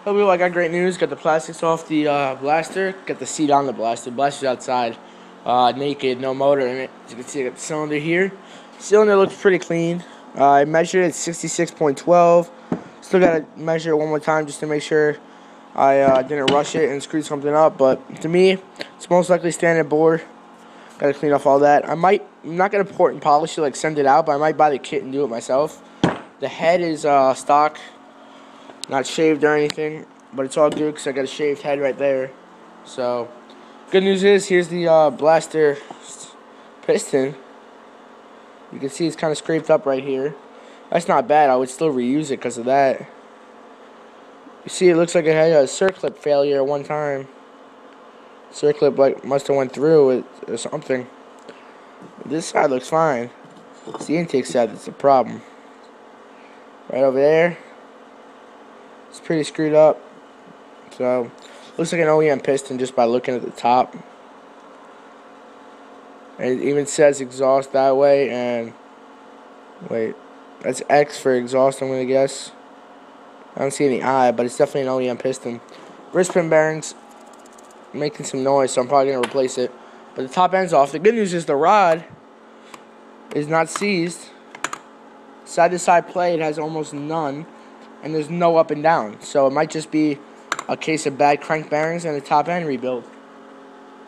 Hello, I got great news. Got the plastics off the blaster. Got the seat on the blaster. Blaster's outside, naked, no motor in it. As you can see, I got the cylinder here. Cylinder looks pretty clean. I measured it 66.12. Still got to measure it one more time just to make sure I didn't rush it and screw something up. But to me, it's most likely standard bore. Got to clean off all that. I'm not gonna port and polish it, like send it out, but I might buy the kit and do it myself. The head is stock. Not shaved or anything, but it's all good because I got a shaved head right there. So, good news is, here's the blaster piston. You can see it's kind of scraped up right here. That's not bad. I would still reuse it because of that. You see, it looks like it had a circlip failure at one time. Circlip must have went through it or something. This side looks fine. It's the intake side that's the problem. Right over there. It's pretty screwed up. So, looks like an OEM piston just by looking at the top. And it even says exhaust that way, and wait, that's X for exhaust, I'm gonna guess. I don't see any I, but it's definitely an OEM piston. Wrist pin bearings making some noise, so I'm probably gonna replace it. But the top end's off. The good news is the rod is not seized. Side to side play, it has almost none. And there's no up and down. So it might just be a case of bad crank bearings and a top end rebuild.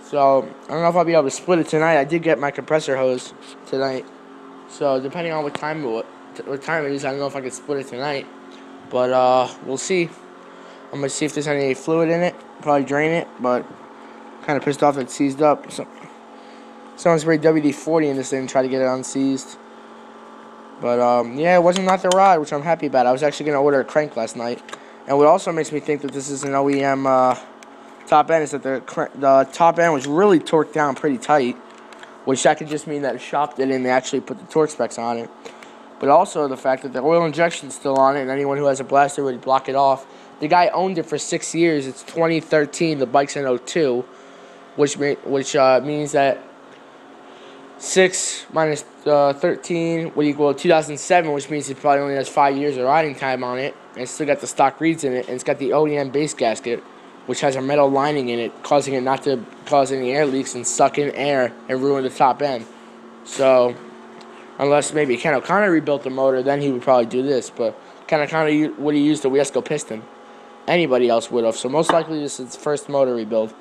So I don't know if I'll be able to split it tonight. I did get my compressor hose tonight. So depending on what time it is, I don't know if I can split it tonight. But we'll see. I'm going to see if there's any fluid in it. Probably drain it, but kind of pissed off that it's seized up. So someone sprayed WD-40 in this thing and tried to get it unseized. But, yeah, it wasn't not the rod, which I'm happy about. I was actually going to order a crank last night. And what also makes me think that this is an OEM top end is that the top end was really torqued down pretty tight, which that could just mean that a shop did it and they actually put the torque specs on it. But also the fact that the oil injection's still on it, and anyone who has a blaster would block it off. The guy owned it for 6 years. It's 2013. The bike's in 02, which means that 6 minus 13 would equal 2007, which means it probably only has 5 years of riding time on it. And it's still got the stock reeds in it, and it's got the OEM base gasket, which has a metal lining in it, causing it not to cause any air leaks and suck in air and ruin the top end. So, unless maybe Ken O'Connor rebuilt the motor, then he would probably do this. But Ken O'Connor would have used the Wiesco piston. Anybody else would have. So most likely this is its first motor rebuild.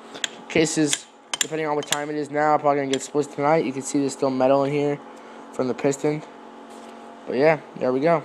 Cases, depending on what time it is now, probably going to get split tonight. You can see there's still metal in here from the piston. But yeah, there we go.